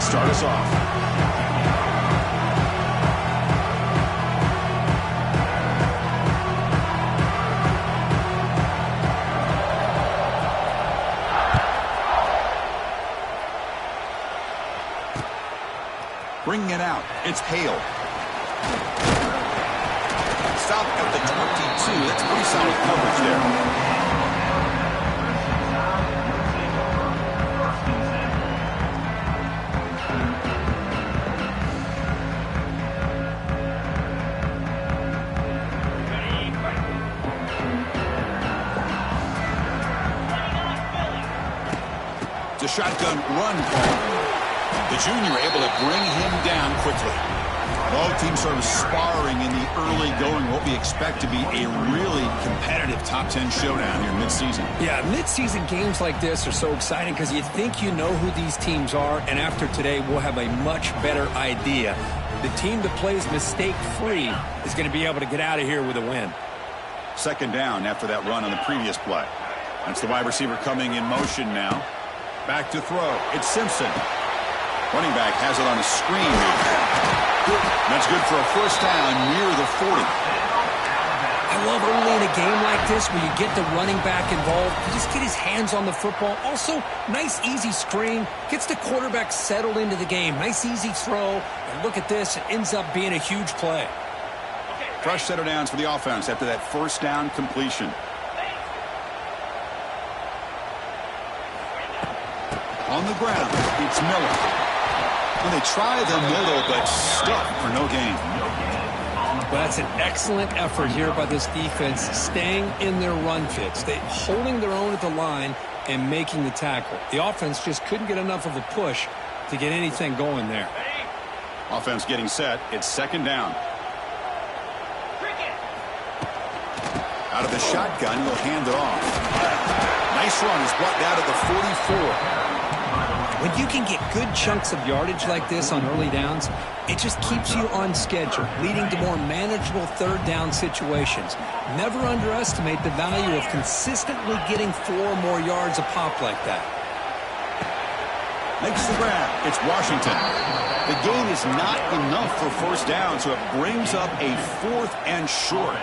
start us off. Bringing it out. It's Hale. Stop at the 22. That's pretty solid coverage there. It's a shotgun run call. The junior able to bring him down quickly. Both teams sort of sparring in the early going, what we expect to be a really competitive top 10 showdown here mid-season. Yeah, mid-season games like this are so exciting because you think you know who these teams are, and after today we'll have a much better idea. The team that plays mistake-free is going to be able to get out of here with a win. Second down after that run on the previous play. That's the wide receiver coming in motion now. Back to throw. It's Simpson. Running back has it on a screen. That's good for a first down near the 40. I love early in a game like this where you get the running back involved. You just get his hands on the football. Also, nice easy screen. Gets the quarterback settled into the game. Nice easy throw. And look at this. It ends up being a huge play. Fresh set of downs for the offense after that first down completion. On the ground, it's Miller. Well, they try the middle, but stuck for no gain. Well, that's an excellent effort here by this defense, staying in their run fits. They holding their own at the line and making the tackle. The offense just couldn't get enough of a push to get anything going there. Offense getting set. It's second down. Out of the shotgun, he'll hand it off. Nice run. He's brought down to the 44. When you can get good chunks of yardage like this on early downs, it just keeps you on schedule, leading to more manageable third down situations. Never underestimate the value of consistently getting 4 more yards a pop like that. Makes the grab. It's Washington. The gain is not enough for first down, so it brings up a 4th and short.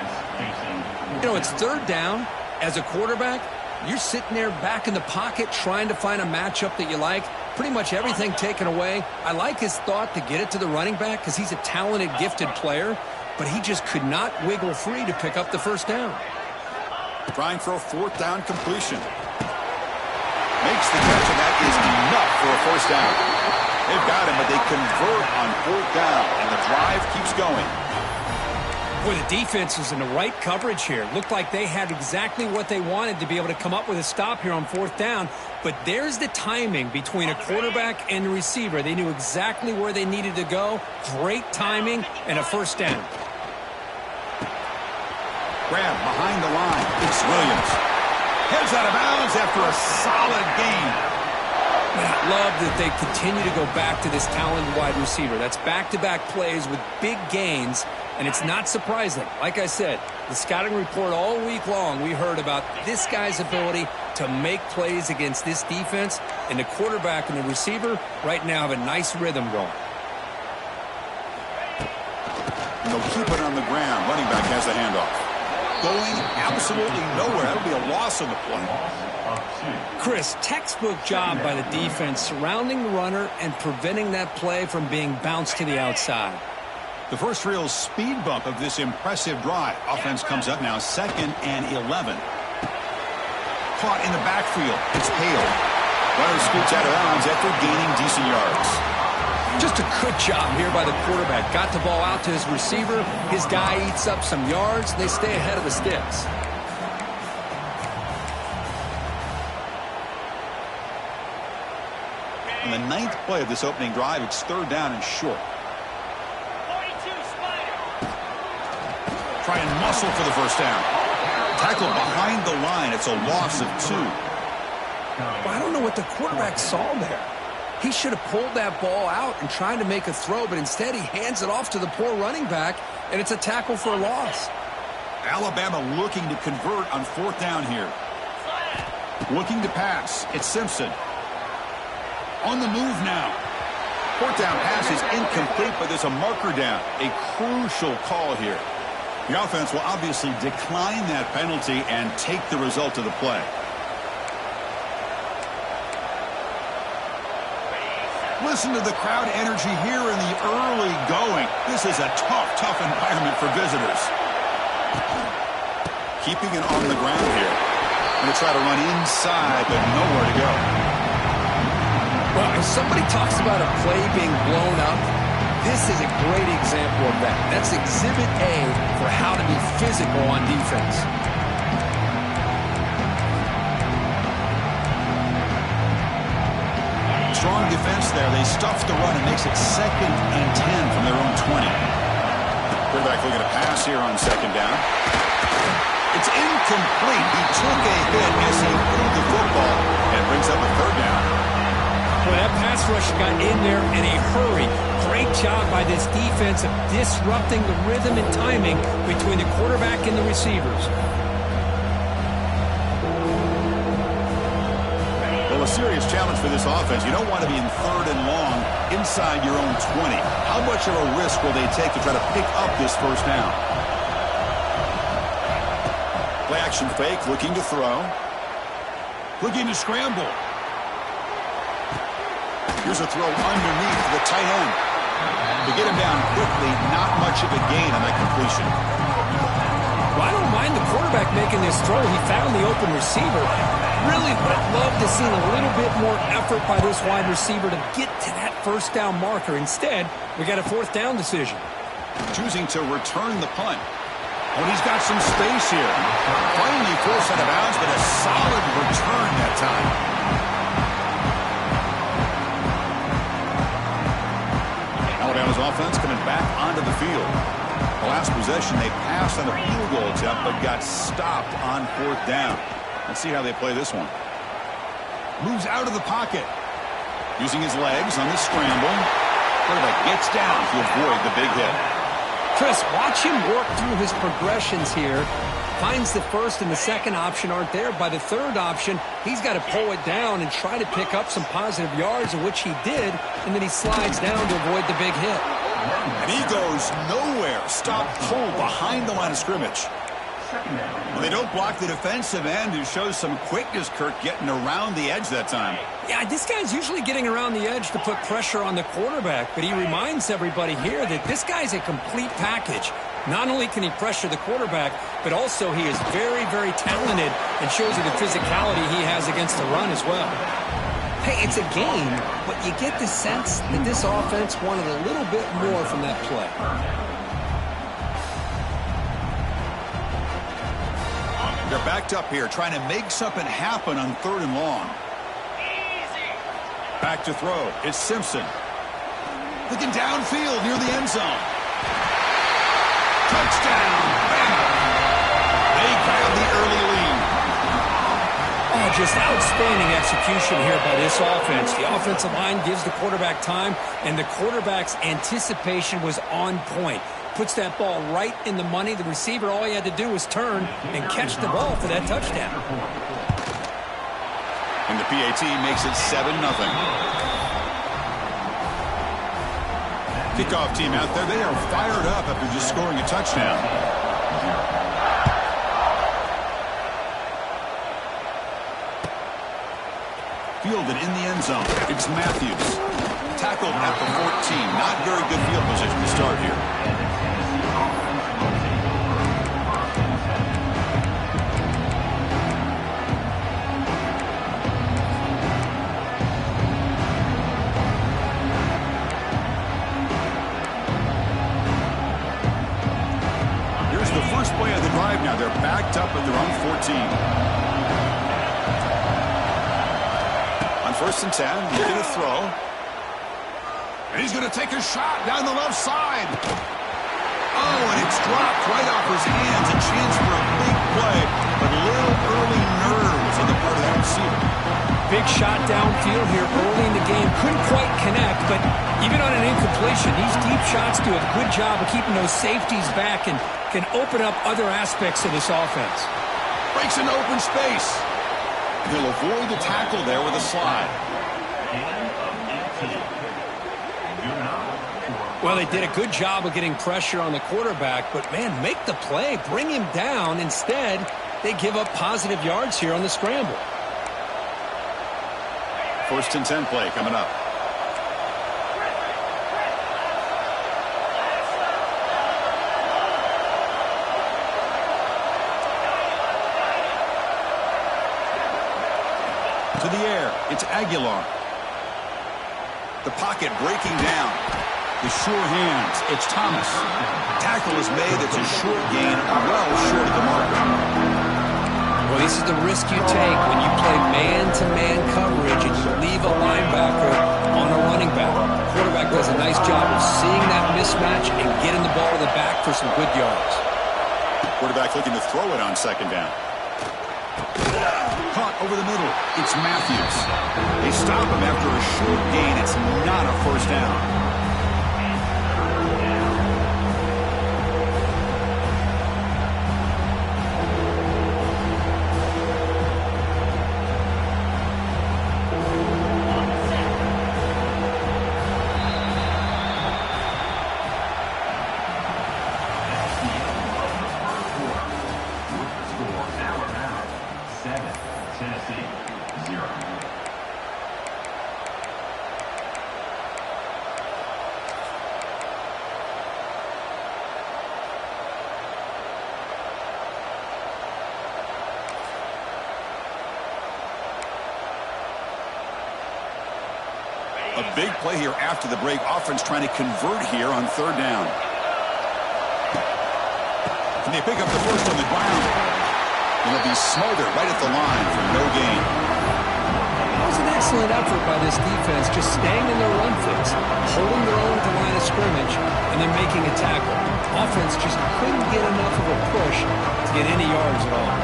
You know, it's third down. As a quarterback, you're sitting there back in the pocket trying to find a matchup that you like. Pretty much everything taken away. I like his thought to get it to the running back because he's a talented, gifted player, but he just could not wiggle free to pick up the first down. Trying for a 4th down completion. Makes the catch, and that is enough for a first down. They've got him, but they convert on 4th down, and the drive keeps going. Boy, the defense was in the right coverage here. Looked like they had exactly what they wanted to be able to come up with a stop here on 4th down. But there's the timing between a quarterback and the receiver. They knew exactly where they needed to go. Great timing and a first down. Grab behind the line. It's Williams. Heads out of bounds after a solid gain. Man, I love that they continue to go back to this talented wide receiver. That's back-to-back plays with big gains. And it's not surprising. Like I said, the scouting report all week long, we heard about this guy's ability to make plays against this defense. And the quarterback and the receiver right now have a nice rhythm going. They'll keep it on the ground. Running back has the handoff. Going absolutely nowhere. That'll be a loss on the play. Chris, textbook job by the defense surrounding the runner and preventing that play from being bounced to the outside. The first real speed bump of this impressive drive. Offense comes up now 2nd and 11. Caught in the backfield. It's Hale. Runner scoots out of bounds after gaining decent yards. Just a good job here by the quarterback. Got the ball out to his receiver. His guy eats up some yards. They stay ahead of the sticks. On the 9th play of this opening drive, it's 3rd down and short. Try and muscle for the first down. Tackle behind the line. It's a loss of 2. Well, I don't know what the quarterback saw there. He should have pulled that ball out and tried to make a throw, but instead he hands it off to the poor running back, and it's a tackle for a loss. Alabama looking to convert on 4th down here. Looking to pass. It's Simpson. On the move now. Fourth down pass is incomplete, but there's a marker down. A crucial call here. The offense will obviously decline that penalty and take the result of the play. Listen to the crowd energy here in the early going. This is a tough environment for visitors. Keeping it on the ground here. Going to try to run inside, but nowhere to go. Well, if somebody talks about a play being blown up, this is a great example of that. That's Exhibit A for how to be physical on defense. Strong defense there. They stuff the run and makes it 2nd and 10 from their own 20. Quarterback looking to pass here on 2nd down. It's incomplete. He took a hit as he threw the football and brings up a 3rd down. Well, that pass rush got in there in a hurry. Great job by this defense of disrupting the rhythm and timing between the quarterback and the receivers. Well, a serious challenge for this offense. You don't want to be in 3rd and long inside your own 20. How much of a risk will they take to try to pick up this 1st down? Play action fake, looking to throw. Looking to scramble. Here's a throw underneath the tight end. To get him down quickly, not much of a gain on that completion. Well, I don't mind the quarterback making this throw. He found the open receiver. Really would have loved to see a little bit more effort by this wide receiver to get to that 1st down marker. Instead, we got a 4th down decision. Choosing to return the punt. Oh, he's got some space here. Finally forced out of bounds, but a solid return that time. Alabama's offense coming back onto the field. The last possession, they passed on a field goal attempt, but got stopped on 4th down. Let's see how they play this one. Moves out of the pocket. Using his legs on the scramble. Quarterback gets down to avoid the big hit. Chris, watch him work through his progressions here. Finds the 1st and the 2nd option aren't there. By the 3rd option, he's got to pull it down and try to pick up some positive yards, of which he did, and then he slides down to avoid the big hit. And he goes nowhere. Stop pull behind the line of scrimmage. Well, they don't block the defensive end, who shows some quickness, Kirk, getting around the edge that time. Yeah, this guy's usually getting around the edge to put pressure on the quarterback, but he reminds everybody here that this guy's a complete package. Not only can he pressure the quarterback, but also he is very, very talented and shows you the physicality he has against the run as well. Hey, it's a game, but you get the sense that this offense wanted a little bit more from that play. They're backed up here, trying to make something happen on 3rd and long. Back to throw. It's Simpson. Looking downfield near the end zone. Touchdown, Bama. They grab the early lead. Oh, just outstanding execution here by this offense. The offensive line gives the quarterback time, and the quarterback's anticipation was on point. Puts that ball right in the money. The receiver, all he had to do was turn and catch the ball for that touchdown. And the PAT makes it 7-0. Kickoff team out there. They are fired up after just scoring a touchdown. Fielded in the end zone. It's Matthews. Tackled at the 14. Not very good field position to start here. Here's the first play of the drive now. They're backed up at their own 14. On 1st and 10, looking to throw. And he's going to take a shot down the left side. Oh, and it's dropped right off his hands. A chance for a big play, but a little early nerves on the part of that receiver. Big shot downfield here early in the game. Couldn't quite connect, but even on an incompletion, these deep shots do a good job of keeping those safeties back and can open up other aspects of this offense. Breaks into open space. He'll avoid the tackle there with a slide. Well, they did a good job of getting pressure on the quarterback, but, man, make the play. Bring him down. Instead, they give up positive yards here on the scramble. 1st and 10 play coming up. To the air, it's Aguilar. The pocket breaking down. The sure hands, it's Thomas. Tackle is made, it's a short gain, well short of the marker. Well, this is the risk you take when you play man-to-man coverage and you leave a linebacker on a running back. The quarterback does a nice job of seeing that mismatch and getting the ball to the back for some good yards. Quarterback looking to throw it on 2nd down. Caught over the middle. It's Matthews. They stop him after a short gain. It's not a 1st down. A big play here after the break. Offense trying to convert here on 3rd down. Can they pick up the 1st on the ground? It'll be smothered right at the line for no gain. It was an excellent effort by this defense, just staying in their run fits, holding their own at the line of scrimmage, and then making a tackle. Offense just couldn't get enough of a push to get any yards at all.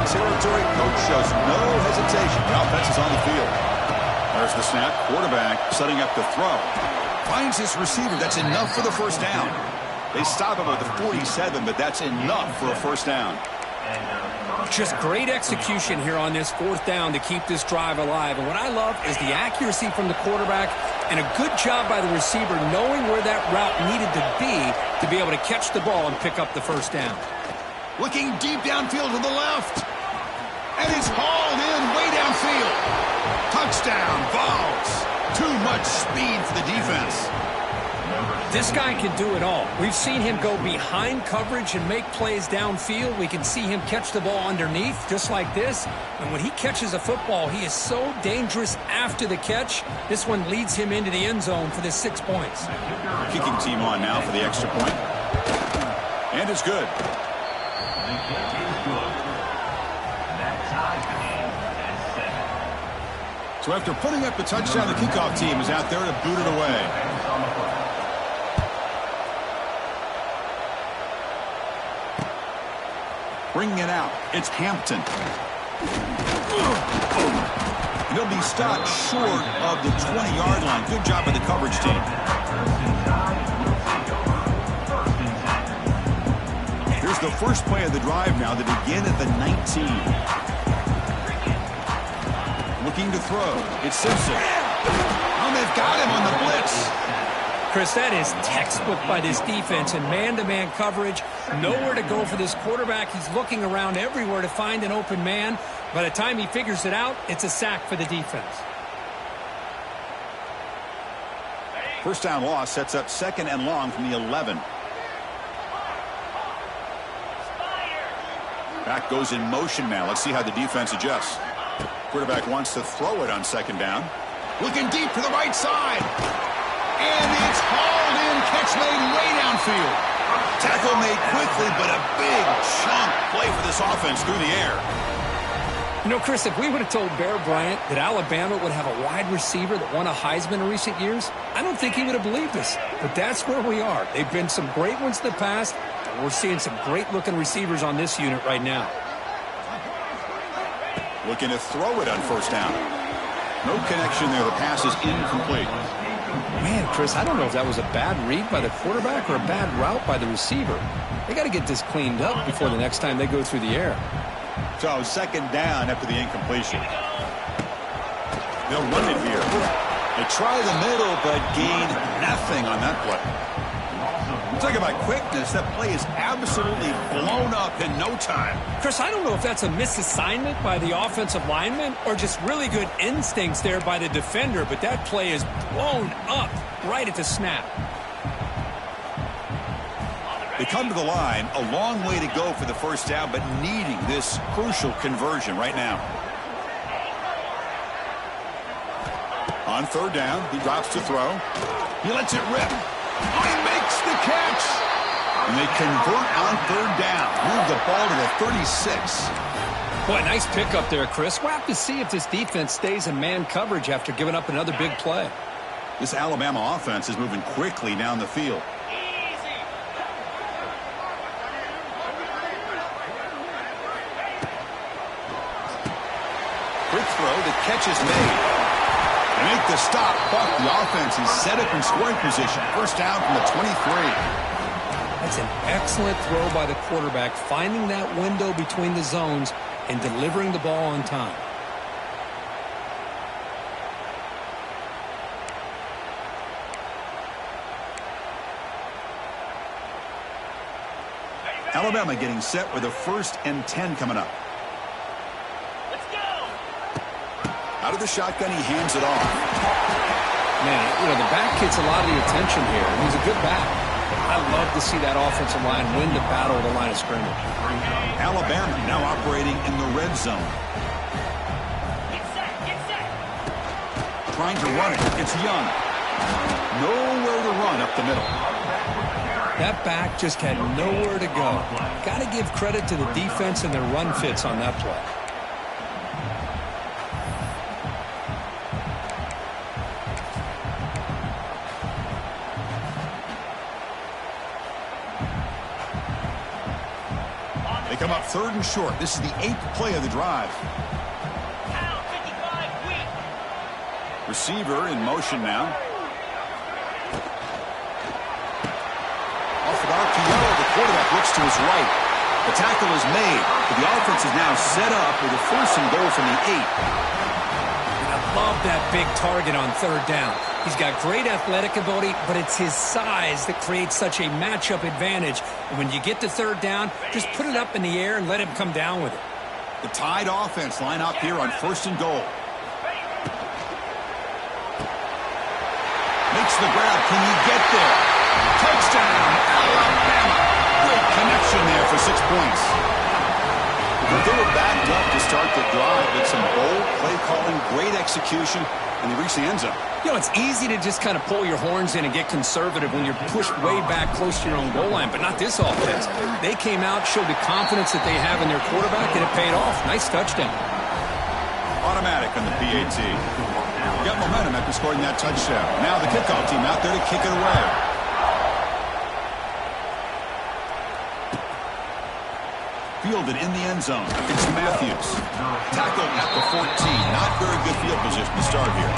Territory, coach shows no hesitation. The offense is on the field. There's the snap. Quarterback setting up the throw. Finds his receiver. That's enough for the 1st down. They stop him at the 47, but that's enough for a 1st down. Just great execution here on this 4th down to keep this drive alive. And what I love is the accuracy from the quarterback and a good job by the receiver knowing where that route needed to be able to catch the ball and pick up the 1st down. Looking deep downfield to the left. And it's hauled in way downfield. Touchdown, Vols. Too much speed for the defense. This guy can do it all. We've seen him go behind coverage and make plays downfield. We can see him catch the ball underneath, just like this. And when he catches a football, he is so dangerous after the catch. This one leads him into the end zone for the 6 points. Kicking team on now for the extra point. And it's good. So after putting up the touchdown, the kickoff team is out there to boot it away. Bringing it out, it's Hampton. He'll be stopped short of the 20-yard line. Good job by the coverage team. Here's the first play of the drive now. They begin at the 19. Looking to throw. It's Simpson. Oh, they've got him on the blitz. Chris, that is textbook by this defense and man-to-man coverage. Nowhere to go for this quarterback. He's looking around everywhere to find an open man. By the time he figures it out, it's a sack for the defense. 1st down loss sets up 2nd and long from the 11. Back goes in motion now. Let's see how the defense adjusts. Quarterback wants to throw it on 2nd down. Looking deep to the right side. And it's hauled in. Catch made way downfield. Tackle made quickly, but a big chunk play for this offense through the air. You know, Chris, if we would have told Bear Bryant that Alabama would have a wide receiver that won a Heisman in recent years, I don't think he would have believed us. But that's where we are. They've been some great ones in the past, and we're seeing some great-looking receivers on this unit right now. Looking to throw it on 1st down. No connection there. The pass is incomplete. Man, Chris, I don't know if that was a bad read by the quarterback or a bad route by the receiver. They got to get this cleaned up before the next time they go through the air. So second down after the incompletion. They'll run it here. They try the middle, but gain nothing on that play. Talk about quickness. That play is absolutely blown up in no time. Chris, I don't know if that's a misassignment by the offensive lineman or just really good instincts there by the defender, but that play is blown up right at the snap. They come to the line, a long way to go for the first down, but needing this crucial conversion right now. On third down, he drops to throw. He lets it rip. Oh, he makes the catch. And they convert on third down. Move the ball to the 36. Boy, nice pickup there, Chris. We'll have to see if this defense stays in man coverage after giving up another big play. This Alabama offense is moving quickly down the field. Quick throw, the catch is made. They make the stop, but the offense is set up in scoring position. First down from the 23. That's an excellent throw by the quarterback, finding that window between the zones and delivering the ball on time. Alabama getting set with a 1st and 10 coming up. Out of the shotgun, he hands it off. Man, you know, the back gets a lot of the attention here, and he's a good back. I love to see that offensive line win the battle of the line of scrimmage. Alabama now operating in the red zone. Trying to run it. It's Young. Nowhere to run up the middle. That back just had nowhere to go. Got to give credit to the defense and their run fits on that play. They come up 3rd and short. This is the 8th play of the drive. Receiver in motion now. Off of RPO, the quarterback looks to his right. The tackle is made, but the offense is now set up with a 1st and goal from the 8. And I love that big target on third down. He's got great athletic ability, but it's his size that creates such a matchup advantage. And when you get to third down, just put it up in the air and let him come down with it. The Tide offense line up here on 1st and goal. Makes the grab. Can you get there? Touchdown, Alabama. Great connection there for 6 points. They were backed up to start the drive with some bold play calling, great execution, and they reached the end zone. You know, it's easy to just kind of pull your horns in and get conservative when you're pushed way back close to your own goal line, but not this offense. They came out, showed the confidence that they have in their quarterback, and it paid off. Nice touchdown. Automatic on the PAT. Got momentum after scoring that touchdown. Now the kickoff team out there to kick it away. Fielded in the end zone. It's Matthews. Tackled at the 14. Not very good field position to start here.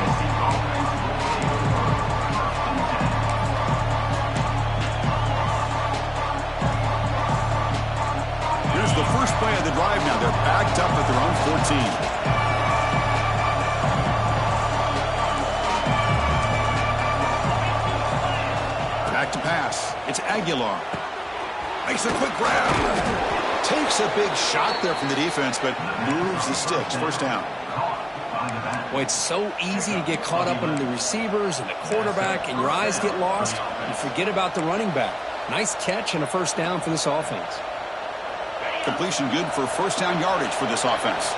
Here's the first play of the drive now. They're backed up at their own 14. Back to pass. It's Aguilar. Makes a quick grab. Takes a big shot there from the defense, but moves the sticks. First down. Boy, it's so easy to get caught up on the receivers and the quarterback, and your eyes get lost. You forget about the running back. Nice catch and a first down for this offense. Completion good for first down yardage for this offense.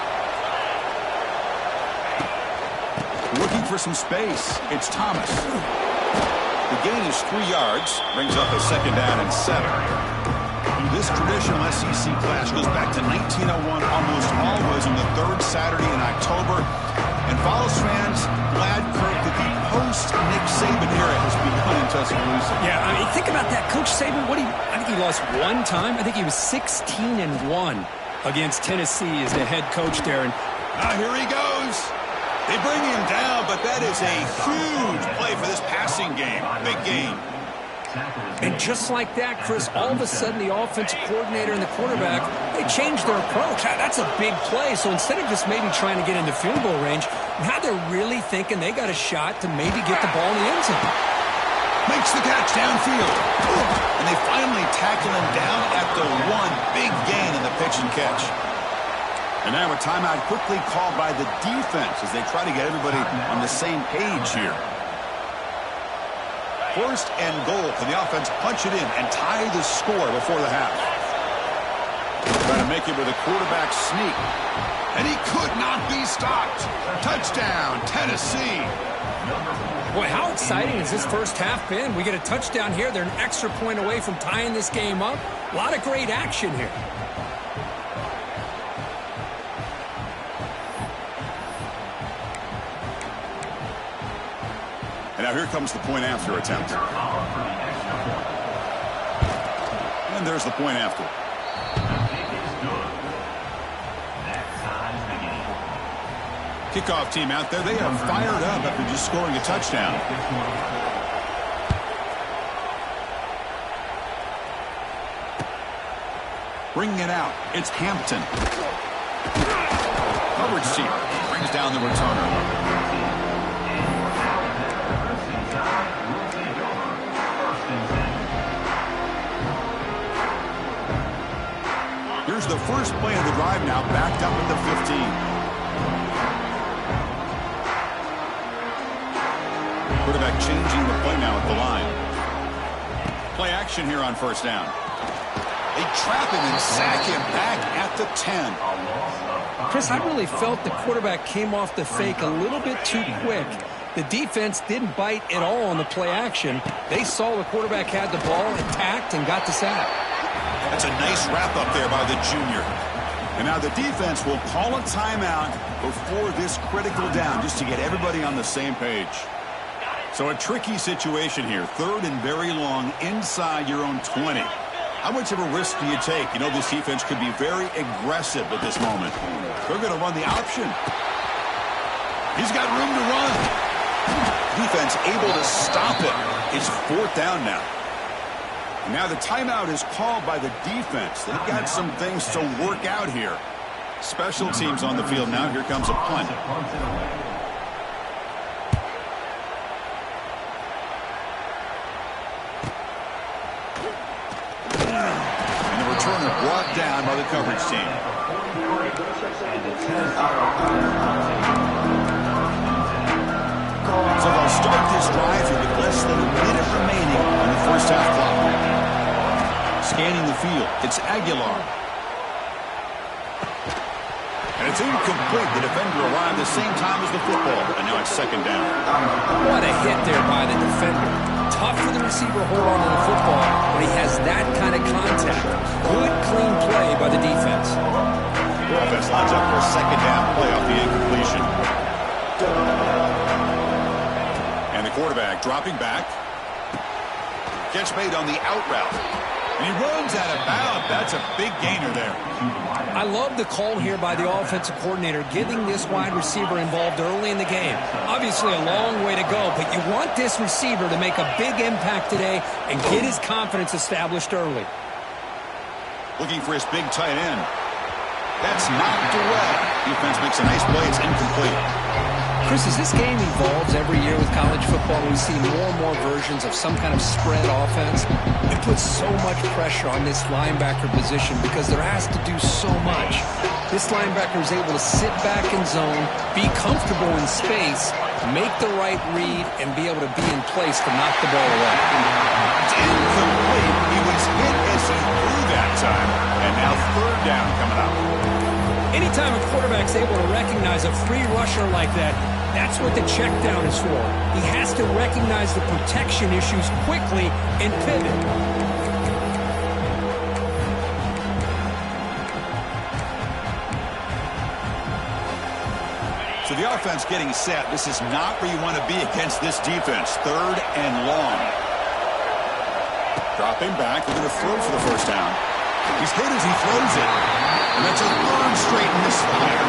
Looking for some space. It's Thomas. The gain is 3 yards. Brings up a second down and 7. This traditional SEC clash goes back to 1901, almost always on the 3rd Saturday in October. And Vols fans glad, Kirk, that the post-Nick Saban era has begun in Tuscaloosa. Yeah, I mean, think about that. Coach Saban, I think he lost 1 time. I think he was 16-1 against Tennessee as the head coach there. And here he goes. They bring him down, but that is a huge play for this passing game. Big gain. And just like that, Chris, all of a sudden the offensive coordinator and the quarterback, they changed their approach. That's a big play. So instead of just maybe trying to get into field goal range, now they're really thinking they got a shot to maybe get the ball in the end zone. Makes the catch downfield. And they finally tackle him down at the 1. Big gain in the pitch and catch. And now a timeout quickly called by the defense as they try to get everybody on the same page here. First and goal. Can the offense punch it in and tie the score before the half? Trying to make it with a quarterback sneak. And he could not be stopped. Touchdown, Tennessee. Boy, how exciting has this first half been? We get a touchdown here. They're an extra point away from tying this game up. A lot of great action here. And now here comes the point after attempt. And there's the point after. Kickoff team out there. They are fired up after just scoring a touchdown. Bringing it out. It's Hampton. Coverage team brings down the returner. Here's the first play of the drive now, backed up at the 15. Quarterback changing the play now at the line. Play action here on first down. They trap him and sack him back at the 10. Chris, I really felt the quarterback came off the fake a little bit too quick. The defense didn't bite at all on the play action. They saw the quarterback had the ball, attacked, and got the sack. That's a nice wrap-up there by the junior. And now the defense will call a timeout before this critical down just to get everybody on the same page. So a tricky situation here. Third and very long inside your own 20. How much of a risk do you take? You know this defense could be very aggressive at this moment. They're going to run the option. He's got room to run. Defense able to stop it. It's fourth down now. Now the timeout is called by the defense. They've got some things to work out here. Special teams on the field now. Here comes a punt. And the returner brought down by the coverage team. So they'll start this drive here with less than a minute remaining on the first half clock. Scanning the field, it's Aguilar. And it's incomplete. The defender arrived the same time as the football, and now it's second down. What a hit there by the defender. Tough for the receiver to hold on to the football, but he has that kind of contact. Good, clean play by the defense. The offense lines up for a second down play off the incompletion. And the quarterback dropping back. Catch made on the out route. And he runs out of bounds. That's a big gainer there. I love the call here by the offensive coordinator, getting this wide receiver involved early in the game. Obviously a long way to go, but you want this receiver to make a big impact today and get his confidence established early. Looking for his big tight end. That's knocked away. Defense makes a nice play. It's incomplete. Chris, as this game evolves every year with college football, we see more and more versions of some kind of spread offense. It puts so much pressure on this linebacker position because there has to do so much. This linebacker is able to sit back in zone, be comfortable in space, make the right read, and be able to be in place to knock the ball away. It's incomplete. He was hit as he threw that time. And now third down coming up. Anytime a quarterback's able to recognize a free rusher like that, that's what the check down is for. He has to recognize the protection issues quickly and pivot. So the offense getting set. This is not where you want to be against this defense. Third and long. Dropping back. Looking to throw for the first down. He's hit as he throws it. And that's a third straight misfire.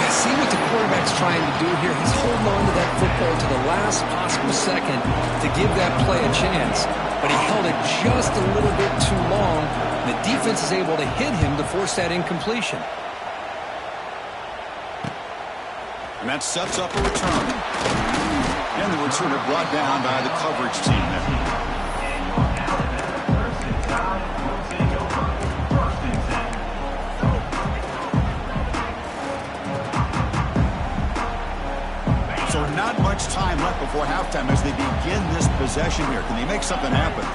Yeah, see what the quarterback's trying to do here, he's holding on to that football to the last possible second to give that play a chance. But he held it just a little bit too long. The defense is able to hit him to force that incompletion. And that sets up a return. And the returner brought down by the coverage team there. So not much time left before halftime as they begin this possession here. Can they make something happen?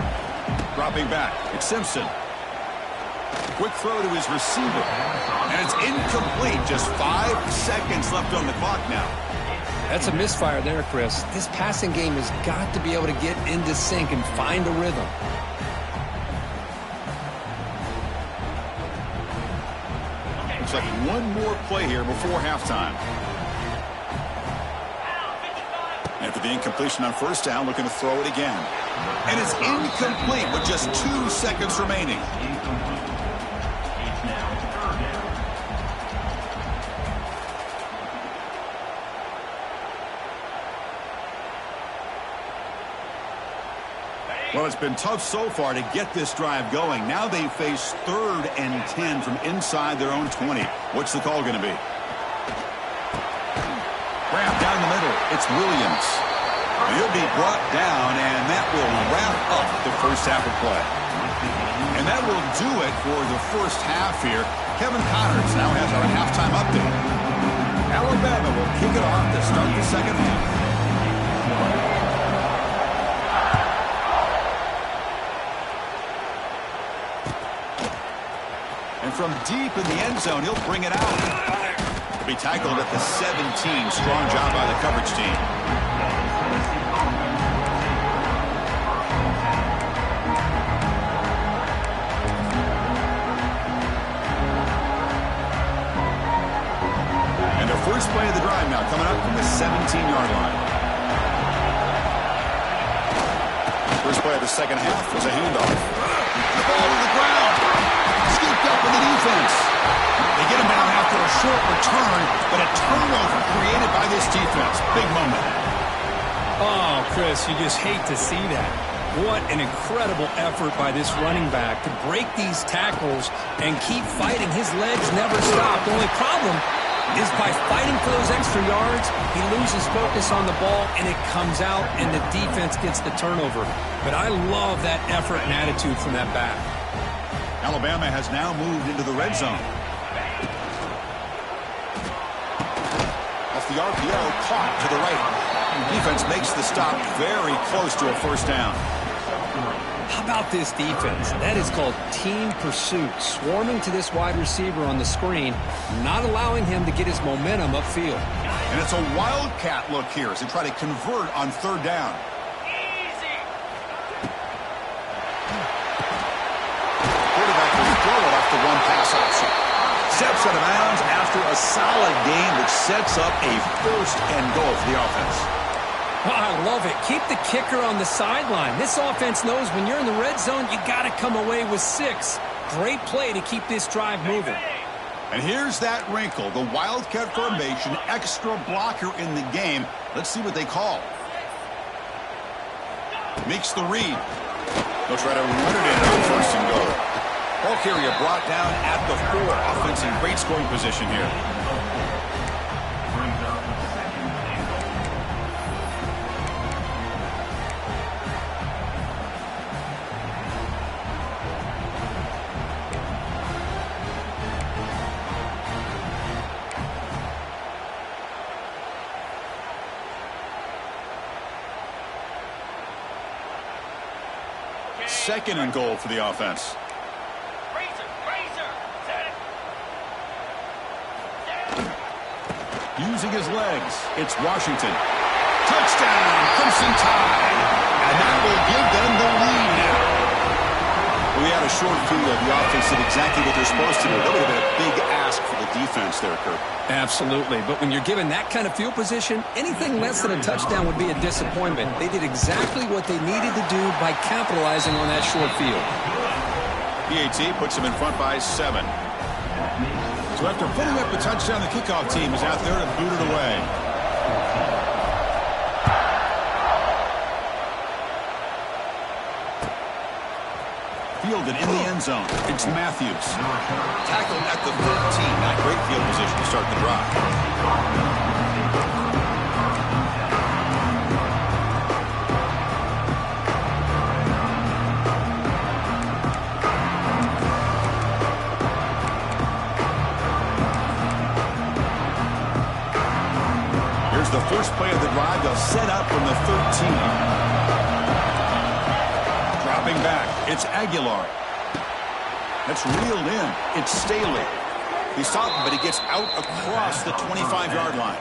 Dropping back. It's Simpson. Quick throw to his receiver. And it's incomplete. Just 5 seconds left on the clock now. That's a misfire there, Chris. This passing game has got to be able to get into sync and find a rhythm. Looks like one more play here before halftime. After the incompletion on first down, looking to throw it again. And it's incomplete with just 2 seconds remaining. Well, it's been tough so far to get this drive going. Now they face 3rd and 10 from inside their own 20. What's the call going to be? Wrap down the middle. It's Williams. He'll be brought down, and that will wrap up the first half of play. And that will do it for the first half here. Kevin Connors now has our halftime update. Alabama will kick it off to start the second half. And from deep in the end zone, he'll bring it out. Be tackled at the 17. Strong job by the coverage team. And the first play of the drive now coming up from the 17-yard line. First play of the second half was a handoff. The ball to the ground. Scooped up in the defense. They get him down after a short return, but a turnover created by this defense. Big moment. Oh, Chris, you just hate to see that. What an incredible effort by this running back to break these tackles and keep fighting. His legs never stop. The only problem is by fighting for those extra yards, he loses focus on the ball, and it comes out, and the defense gets the turnover. But I love that effort and attitude from that back. Alabama has now moved into the red zone. Off the RPO, caught to the right. Defense makes the stop very close to a first down. How about this defense? That is called team pursuit. Swarming to this wide receiver on the screen, not allowing him to get his momentum upfield. And it's a wildcat look here as they try to convert on 3rd down. Quarterback will throw it off the one pass option. Steps out of bounds after a solid gain, which sets up a 1st and goal for the offense. Oh, I love it. Keep the kicker on the sideline. This offense knows when you're in the red zone, you got to come away with 6. Great play to keep this drive moving. And here's that wrinkle, the wildcat formation, extra blocker in the game. Let's see what they call. Makes the read. They'll try to run it in on 1st and goal. Ball carrier brought down at the 4. Offense in great scoring position here. Second and goal for the offense. Using his legs, it's Washington. Touchdown, Crimson Tide. And that will give them the lead now. We had a short field. The offense did exactly what they're supposed to do. That would have been a big ask for the defense there, Kirk. Absolutely. But when you're given that kind of field position, anything less than a touchdown would be a disappointment. They did exactly what they needed to do by capitalizing on that short field. PAT puts them in front by 7. So after putting up a touchdown, the kickoff team is out there to boot it away. Fielded in the end zone. It's Matthews. Tackled at the 13. Not great field position to start the drive. Here's the first play of the drive. They'll set up from the 13. Dropping back, it's Aguilar. That's reeled in. It's Staley. He saw it, but he gets out across the 25-yard line.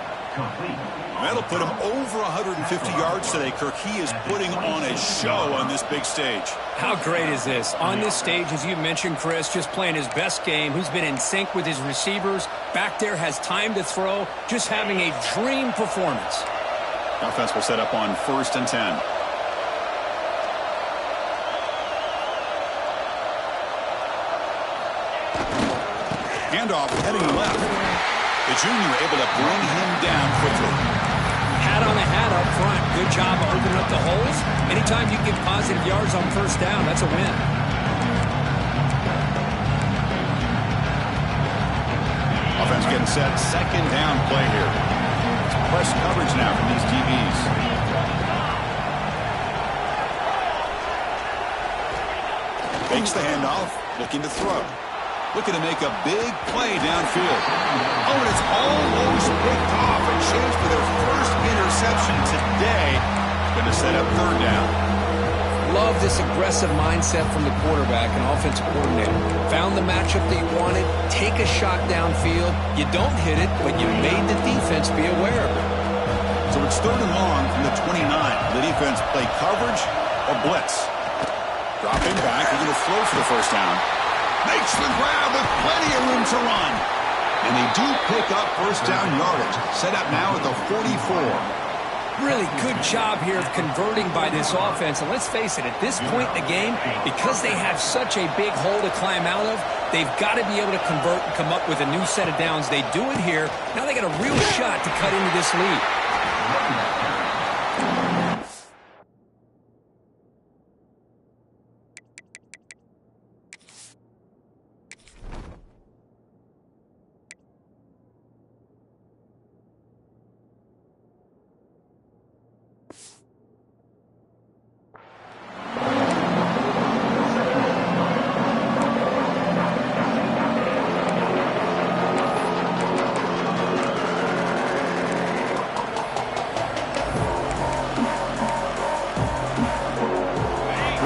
That'll put him over 150 yards today, Kirk. He is putting on a show on this big stage. How great is this? On this stage, as you mentioned, Chris, just playing his best game. He's been in sync with his receivers. Back there, has time to throw. Just having a dream performance. Offense will set up on 1st and 10. Handoff heading left. The junior able to bring him down quickly. Hat on a hat up front. Good job of opening up the holes. Anytime you get positive yards on 1st down, that's a win. Offense getting set. 2nd down play here. It's press coverage now from these DBs. Fakes the handoff. Looking to throw. Looking to make a big play downfield. Oh, and it's almost picked off. A chance for their first interception today. Going to set up 3rd down. Love this aggressive mindset from the quarterback and offensive coordinator. Found the matchup that you wanted. Take a shot downfield. You don't hit it, but you made the defense be aware of it. So it's 3rd and long from the 29. The defense play coverage or blitz. Dropping back. They're going to throw for the 1st down. Makes the grab with plenty of room to run. And they do pick up 1st down yardage. Set up now at the 44. Really good job here of converting by this offense. And let's face it, at this point in the game, because they have such a big hole to climb out of, they've got to be able to convert and come up with a new set of downs. They do it here. Now they got a real shot to cut into this lead.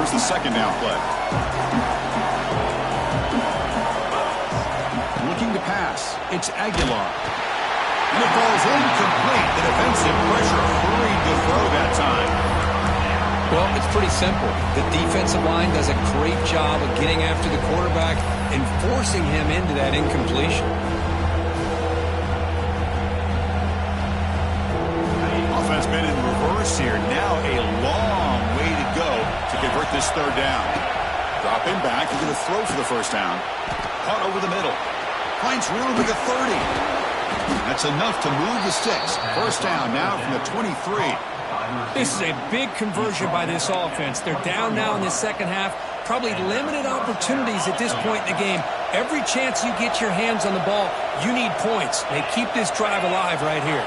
Here's the 2nd down play. Looking to pass. It's Aguilar. And it falls incomplete. The defensive pressure hurried to throw that time. Well, it's pretty simple. The defensive line does a great job of getting after the quarterback and forcing him into that incompletion. Offense been in reverse here. Now a long way to go to convert this 3rd down. Dropping back. He's going to throw for the 1st down. Caught over the middle. Finds room at the 30. That's enough to move the sticks. 1st down now from the 23. This is a big conversion by this offense. They're down now in the 2nd half. Probably limited opportunities at this point in the game. Every chance you get your hands on the ball, you need points. They keep this drive alive right here.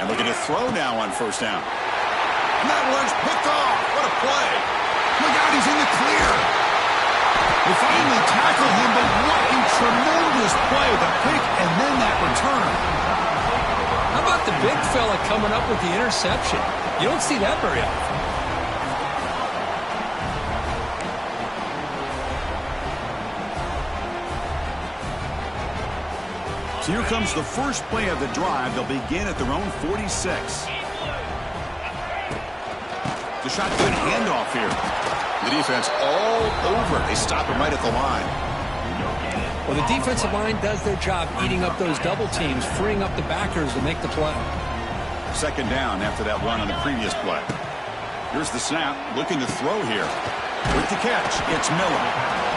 And looking to throw now on 1st down. And that one's picked off. What a play. Look out, he's in the clear. They finally tackle him, but what a tremendous play. The pick and then that return. How about the big fella coming up with the interception? You don't see that very often. So here comes the first play of the drive. They'll begin at their own 46. The shotgun handoff here. The defense all over. They stop him right at the line. Well, the defensive line does their job eating up those double teams, freeing up the backers to make the play. 2nd down after that run on the previous play. Here's the snap. Looking to throw here. With the catch, it's Miller.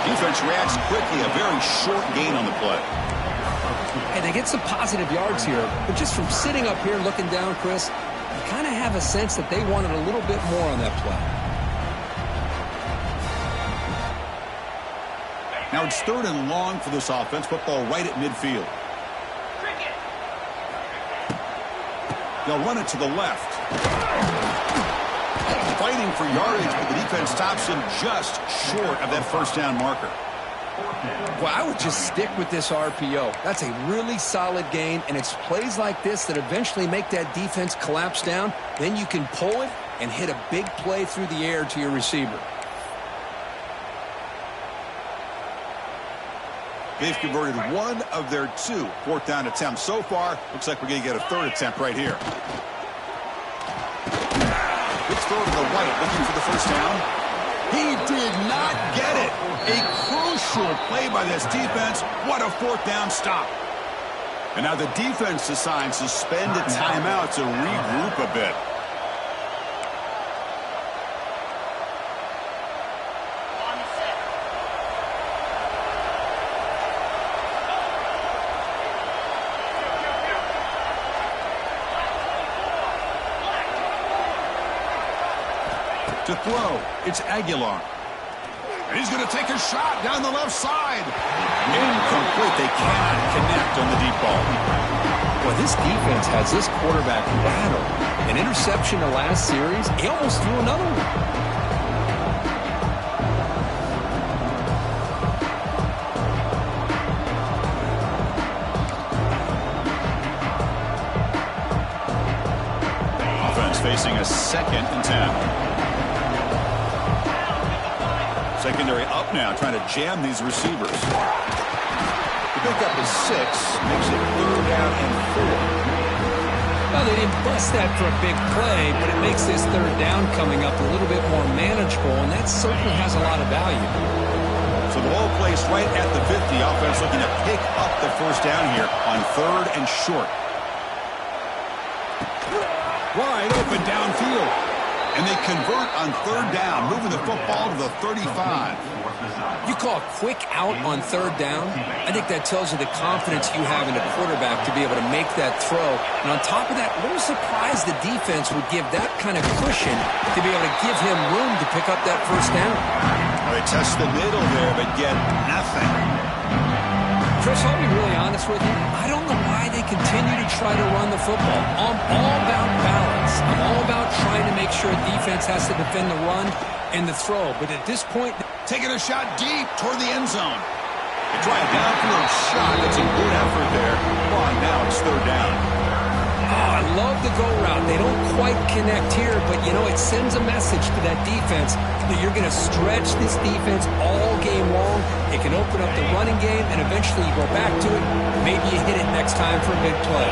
Defense reacts quickly. A very short gain on the play. they get some positive yards here, but just from sitting up here looking down, Chris, you kind of have a sense that they wanted a little bit more on that play. Now it's 3rd and long for this offense. Football right at midfield. They'll run it to the left. Fighting for yardage, but the defense stops him just short of that first down marker. Well, I would just stick with this RPO. That's a really solid gain, and it's plays like this that eventually make that defense collapse down. Then you can pull it and hit a big play through the air to your receiver. They've converted 1 of their 2 4th down attempts so far. Looks like we're going to get a 3rd attempt right here. Let's throw to the right, looking for the first down. He did not get it. A crucial play by this defense. What a 4th down stop. And now the defense decides to spend a timeout to regroup a bit. To throw, it's Aguilar. And he's going to take a shot down the left side. Incomplete. They cannot connect on the deep ball. Well, this defense has this quarterback rattled. An interception the last series. He almost threw another one. Offense facing a 2nd and 10. Secondary up now, trying to jam these receivers. The pickup is 6, makes it 3rd down and 4. Well, they didn't bust that for a big play, but it makes this 3rd down coming up a little bit more manageable, and that certainly has a lot of value. So the ball placed right at the 50. Offense looking to pick up the first down here on 3rd and short. Wide open downfield. And they convert on 3rd down, moving the football to the 35. You call a quick out on 3rd down. I think that tells you the confidence you have in the quarterback to be able to make that throw. And on top of that, a little surprised the defense would give that kind of cushion to be able to give him room to pick up that first down. Well, they test the middle there, but get nothing. Chris, I'll be really honest with you. I don't know why they continue to try to run the football. I'm all about balance. I'm all about trying to make sure defense has to defend the run and the throw. But at this point, taking a shot deep toward the end zone. They try a downfield shot. That's a good effort there. Come on, now it's 3rd down. Oh, I love the go route. They don't quite connect here, but, you know, it sends a message to that defense that you're going to stretch this defense all game long. It can open up the running game, and eventually you go back to it. Maybe you hit it next time for a big play.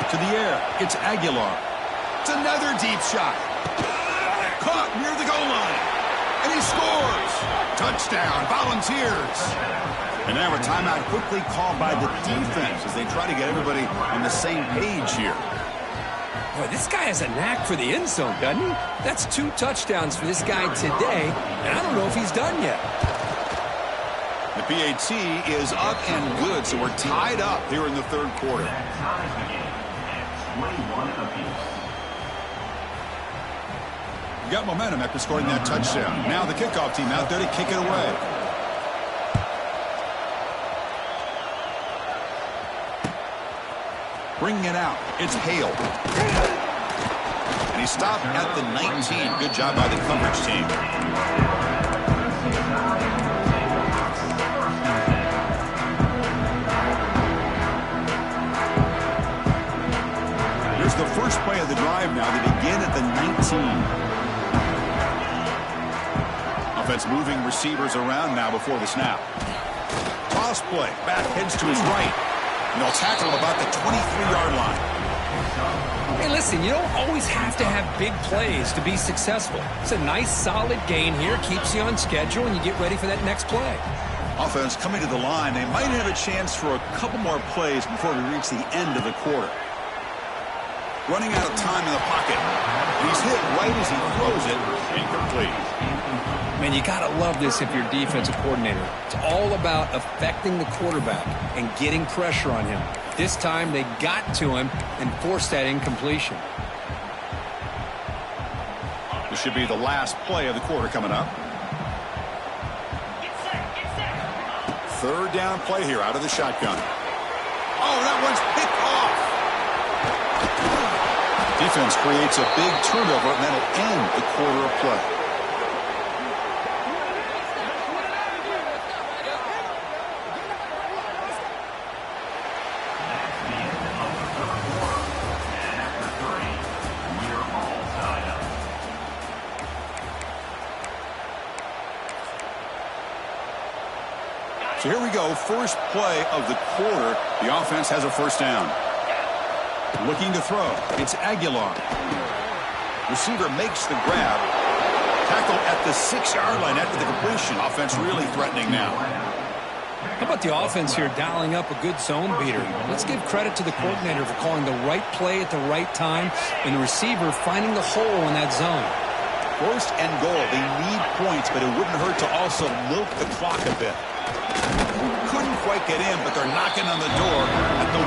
To the air, it's Aguilar. It's another deep shot. Caught near the goal line. And he scores. Touchdown, Volunteers. And now a timeout quickly called by the defense as they try to get everybody on the same page here. Boy, this guy has a knack for the end zone, doesn't he? That's 2 touchdowns for this guy today, and I don't know if he's done yet. The PAT is up and good, so we're tied up here in the 3rd quarter. We got momentum after scoring that touchdown. Now the kickoff team out there to kick it away. Bringing it out. It's Hale. And he stopped at the 19. Good job by the coverage team. Here's the first play of the drive now. They begin at the 19. Offense moving receivers around now before the snap. Toss play. Back heads to his right. And they'll tackle him about the 23-yard line. Hey, listen, you don't always have to have big plays to be successful. It's a nice, solid gain here. Keeps you on schedule, and you get ready for that next play. Offense coming to the line. They might have a chance for a couple more plays before we reach the end of the quarter. running out of time in the pocket. And he's hit right as he throws it. Incomplete. Man, you got to love this if you're a defensive coordinator. It's all about affecting the quarterback and getting pressure on him. This time they got to him and forced that incompletion. This should be the last play of the quarter coming up. Third down play here out of the shotgun. Oh, that one's picked off. Defense creates a big turnover, and that'll end the quarter of play. So here we go, first play of the quarter. The offense has a first down. Looking to throw. It's Aguilar. Receiver makes the grab. Tackle at the 6-yard line after the completion. Offense really threatening now. How about the offense here dialing up a good zone beater? Let's give credit to the coordinator for calling the right play at the right time and the receiver finding the hole in that zone. First and goal. They need points, but it wouldn't hurt to also milk the clock a bit. Couldn't quite get in, but they're knocking on the door at the 1.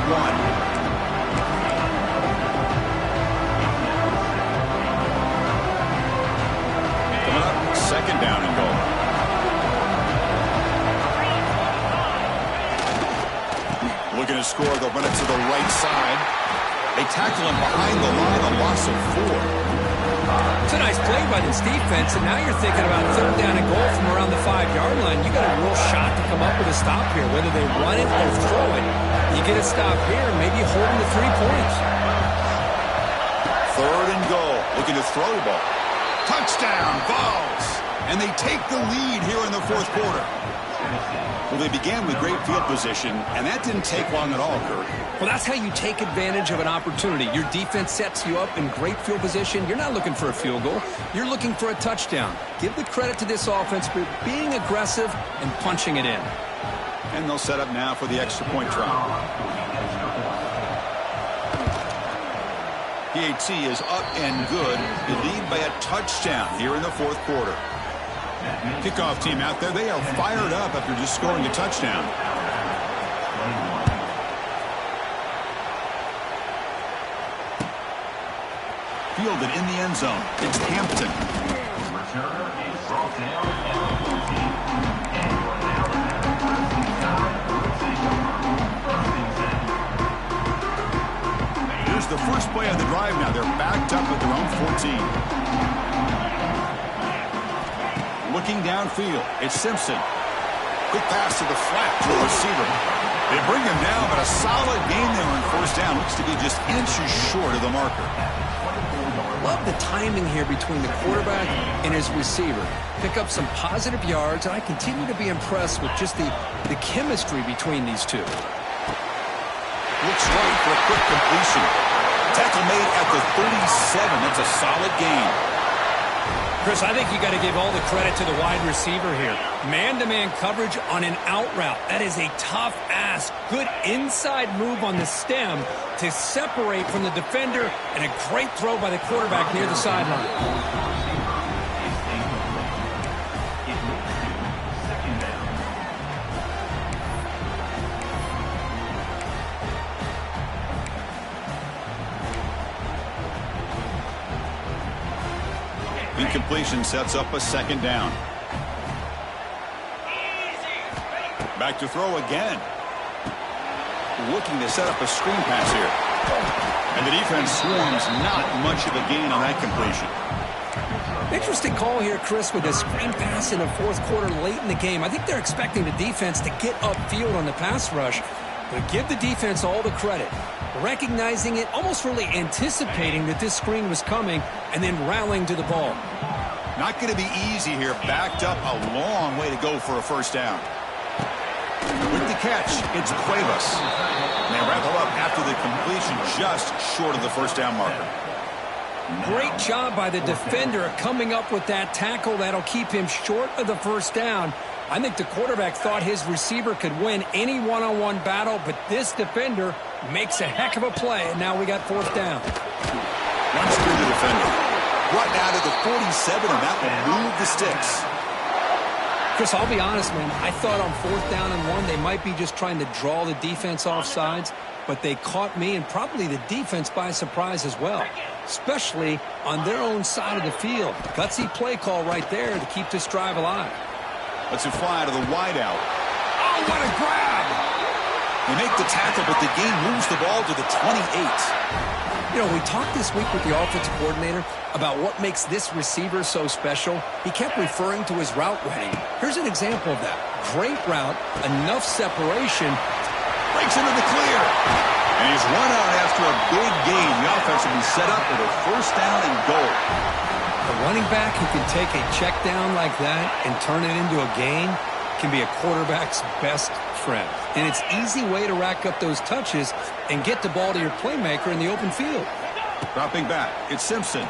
Coming up, second down and goal. Looking to score, they'll run it to the right side. They tackle him behind the line, a loss of 4. It's a nice play by this defense, and now you're thinking about third down and goal from around the 5-yard line. You got a real shot to come up with a stop here, whether they run it or throw it. You get a stop here, maybe hold them to 3 points. Third and goal, looking to throw the ball. Touchdown, Vols! And they take the lead here in the fourth quarter. Well, they began with great field position, and that didn't take long at all, Kirk. Well, that's how you take advantage of an opportunity. Your defense sets you up in great field position. You're not looking for a field goal. You're looking for a touchdown. Give the credit to this offense for being aggressive and punching it in. And they'll set up now for the extra point try. PAT is up and good. They lead by a touchdown here in the fourth quarter. Kickoff team out there, they are fired up after just scoring a touchdown. Fielded in the end zone. It's Hampton. Here's the first play of the drive now. They're backed up at their own 14. Looking downfield, it's Simpson. Quick pass to the flat to a receiver. They bring him down, but a solid gain there on first down. Looks to be just inches short of the marker. Love the timing here between the quarterback and his receiver. Pick up some positive yards, and I continue to be impressed with just the chemistry between these two. Looks right for a quick completion. Tackle made at the 37. That's a solid gain. Chris, I think you got to give all the credit to the wide receiver here. Man-to-man coverage on an out route. That is a tough ask. Good inside move on the stem to separate from the defender, and a great throw by the quarterback near the sideline. Incompletion sets up a second down. Back to throw again. Looking to set up a screen pass here. And the defense swarms, not much of a gain on that completion. Interesting call here, Chris, with a screen pass in the fourth quarter late in the game. I think they're expecting the defense to get upfield on the pass rush, but give the defense all the credit. Recognizing it, almost really anticipating that this screen was coming, and then rallying to the ball. Not going to be easy here. Backed up a long way to go for a first down. With the catch, it's Cuevas. And they wrap up after the completion just short of the first down marker. Great job by the defender coming up with that tackle that'll keep him short of the first down. I think the quarterback thought his receiver could win any one-on-one battle, but this defender makes a heck of a play, and now we got fourth down. Runs through the defender. Brought down to the 47, and that will move the sticks. Chris, I'll be honest, man. I thought on 4th down and 1, they might be just trying to draw the defense off sides, but they caught me and probably the defense by surprise as well, especially on their own side of the field. Gutsy play call right there to keep this drive alive. Let's fly to the wideout. Oh, what a grab! They make the tackle, but the game moves the ball to the 28. You know, we talked this week with the offensive coordinator about what makes this receiver so special. He kept referring to his route running. Here's an example of that. Great route, enough separation. Breaks into the clear. And he's run out after a big gain. The offense will be set up with a 1st down and goal. A running back who can take a check down like that and turn it into a gain can be a quarterback's best friend. And it's an easy way to rack up those touches and get the ball to your playmaker in the open field. Dropping back, it's Simpson.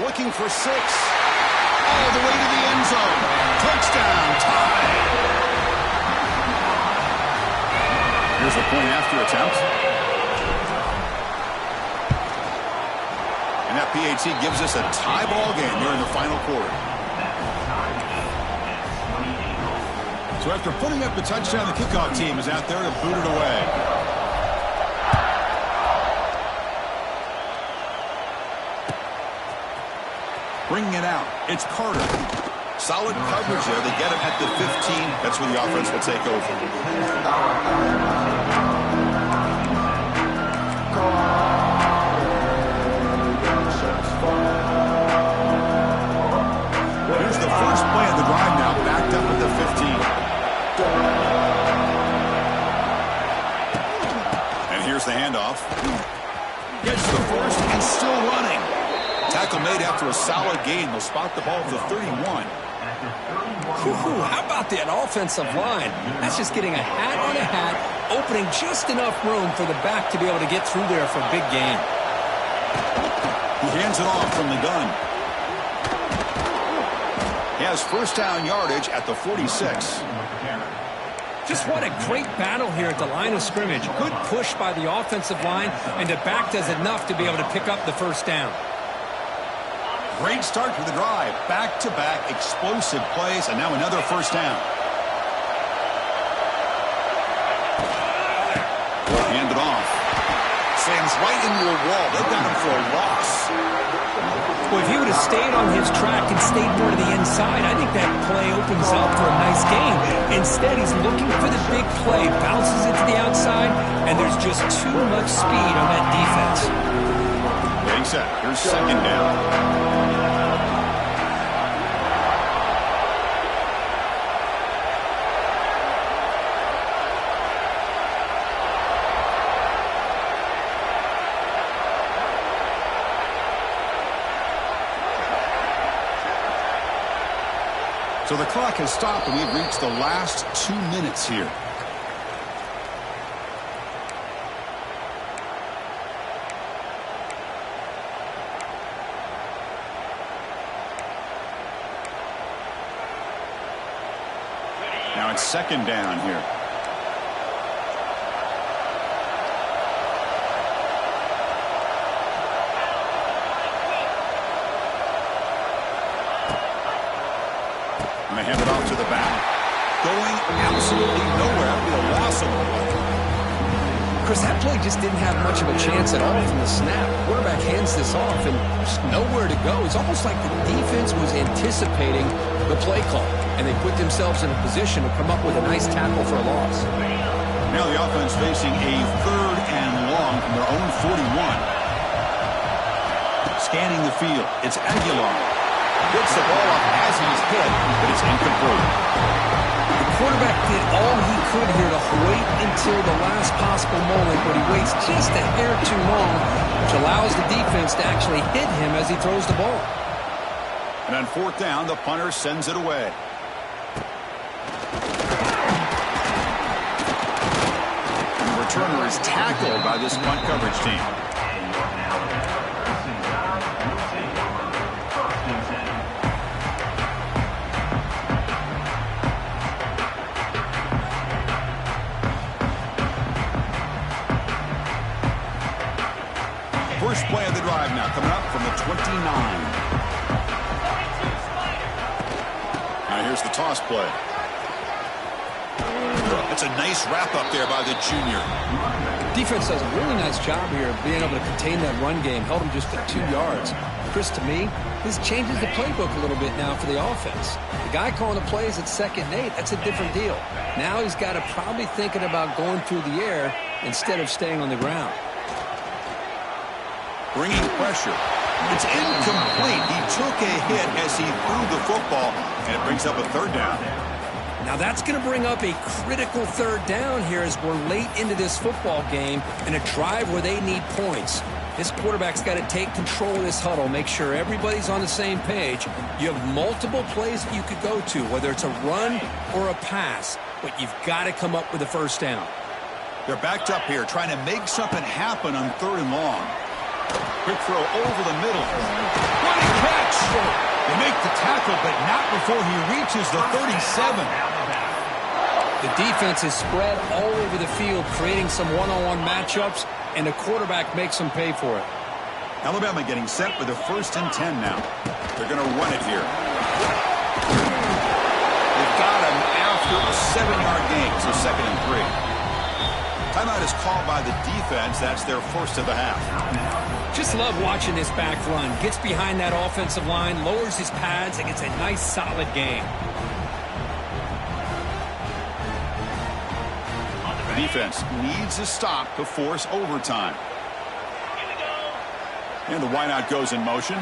Looking for 6. All the way to the end zone. Touchdown, tie. Here's the point after attempt. And that PAT gives us a tie ball game here in the final quarter. So after putting up the touchdown, the kickoff team is out there to boot it away. Bringing it out, it's Carter. Solid coverage there. They get him at the 15. That's where the offense will take over. Here's the first play of the drive now, backed up at the 15. And here's the handoff. Gets the first and still running. Tackle made after a solid gain. They'll spot the ball at the 31. How about that offensive line? That's just getting a hat on a hat, opening just enough room for the back to be able to get through there for a big gain. He hands it off from the gun. He has 1st down yardage at the 46. Just what a great battle here at the line of scrimmage. Good push by the offensive line, and the back does enough to be able to pick up the 1st down. Great start to the drive. Back-to-back explosive plays, and now another 1st down. Hand it off. Slams right into a wall. They've got him for a loss. Well, if he would have stayed on his track and stayed more to the inside, I think that play opens up for a nice gain. Instead, he's looking for the big play, bounces it to the outside, and there's just too much speed on that defense. Getting set. Here's 2nd down. So the clock has stopped, and we've reached the last 2 minutes here. Now it's 2nd down here. Hand it off to the back. Going absolutely nowhere. It'll be a loss of the ball. Chris, that play just didn't have much of a chance at all from the snap. Quarterback hands this off and just nowhere to go. It's almost like the defense was anticipating the play call, and they put themselves in a position to come up with a nice tackle for a loss. Now the offense facing a 3rd and long from their own 41. Scanning the field. It's Aguilar. Gets the ball up as he's hit, but it's incomplete. The quarterback did all he could here to wait until the last possible moment, but he waits just a hair too long, which allows the defense to actually hit him as he throws the ball. And on 4th down, the punter sends it away. And the returner is tackled by this punt coverage team. First play of the drive. drive now coming up from the 29. Now here's the toss play. That's a nice wrap up there by the junior. Defense does a really nice job here of being able to contain that run game. Held him just to 2 yards. Chris, to me, this changes the playbook a little bit now for the offense. The guy calling the plays at 2nd and 8, that's a different deal. Now he's got to probably thinking about going through the air instead of staying on the ground. Bringing pressure. It's incomplete. He took a hit as he threw the football, and it brings up a 3rd down. Now that's going to bring up a critical 3rd down here as we're late into this football game in a drive where they need points. This quarterback's got to take control of this huddle, make sure everybody's on the same page. You have multiple plays that you could go to, whether it's a run or a pass, but you've got to come up with a 1st down. They're backed up here trying to make something happen on 3rd and long. Quick throw over the middle. What a catch! They make the tackle, but not before he reaches the 37. The defense is spread all over the field, creating some one-on-one matchups, and the quarterback makes them pay for it. Alabama getting set with a 1st and 10 now. They're going to run it here. They've got him after a 7-yard gain, so 2nd and 3. Timeout is called by the defense. That's their 1st of the half. Just love watching this back run. Gets behind that offensive line, lowers his pads, and gets a nice, solid gain. The defense needs a stop to force overtime. And the wideout goes in motion.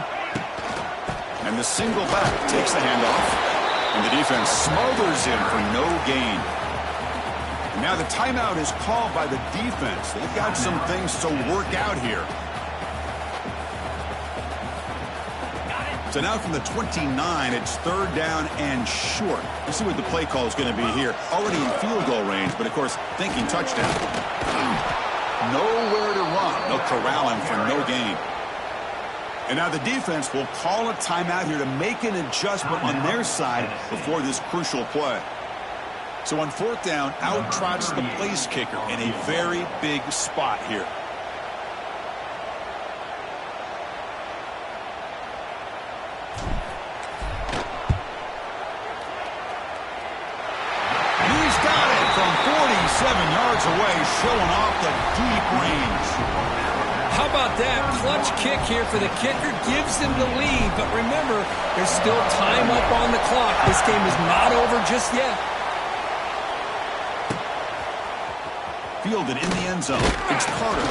And the single back takes the handoff. And the defense smothers him for no gain. And now the timeout is called by the defense. They've got some things to work out here. So now from the 29, it's 3rd down and short. Let's see what the play call is going to be here. Already in field goal range, but of course, thinking touchdown. Nowhere to run. They'll corral him for no gain. And now the defense will call a timeout here to make an adjustment on their side before this crucial play. So on 4th down, out trots the place kicker in a very big spot here. He's got it from 47 yards away, showing off the deep range. How about that? Clutch kick here for the kicker. Gives them the lead. But remember, there's still time up on the clock. This game is not over just yet. Fielded in the end zone. It's Carter.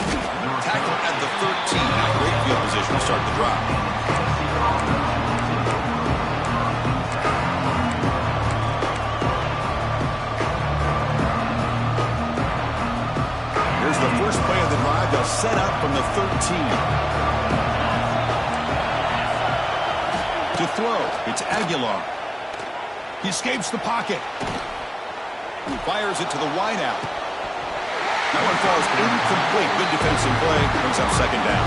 Tackle at the 13. Now great field position to start the drive. Here's the first play of the drive. They'll set up from the 13. To throw, it's Aguilar. He escapes the pocket. He fires it to the wideout. That one falls incomplete. Good defensive play. Brings up 2nd down.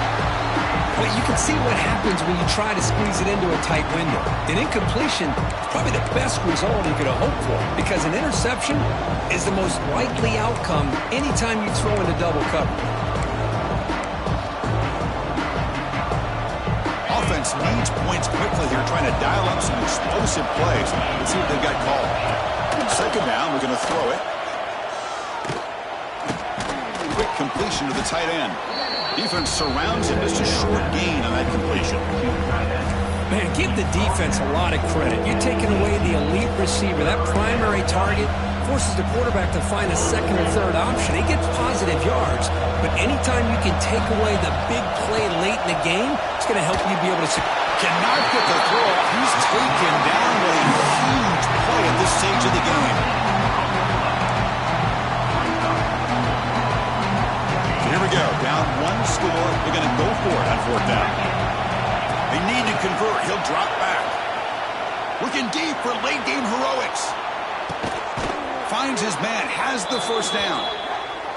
Well, you can see what happens when you try to squeeze it into a tight window. An incompletion is probably the best result you could have hoped for, because an interception is the most likely outcome anytime you throw into double cover. Offense needs points quickly here, trying to dial up some explosive plays. Let's see what they've got called. 2nd down, we're going to throw it. Quick completion to the tight end. Defense surrounds him. Just a short gain on that completion. Man, give the defense a lot of credit. You're taking away the elite receiver. That primary target forces the quarterback to find a 2nd or 3rd option. He gets positive yards, but anytime you can take away the big play late in the game, it's going to help you be able to... Cannot get the throw. He's taken down with a huge play at this stage of the game. Here we go. Down 1 score. They're going to go for it on 4th down. They need to convert. He'll drop back. Looking deep for late game heroics. Finds his man. Has the 1st down.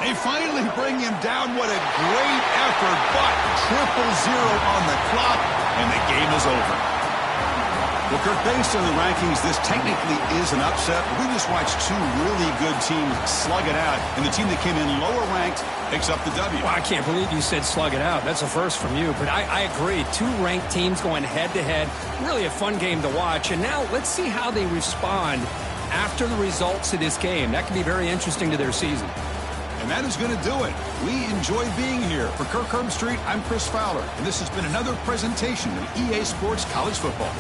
They finally bring him down. What a great effort. But 0-0 on the clock, and the game is over. Well, Kirk, based on the rankings, this technically is an upset. We just watched two really good teams slug it out, and the team that came in lower ranked picks up the W. Well, I can't believe you said slug it out. That's a first from you, but I agree. Two ranked teams going head-to-head. Really a fun game to watch. And now let's see how they respond after the results of this game. That could be very interesting to their season. And that is going to do it. We enjoy being here. For Kirk Herbstreit, I'm Chris Fowler, and this has been another presentation of EA Sports College Football.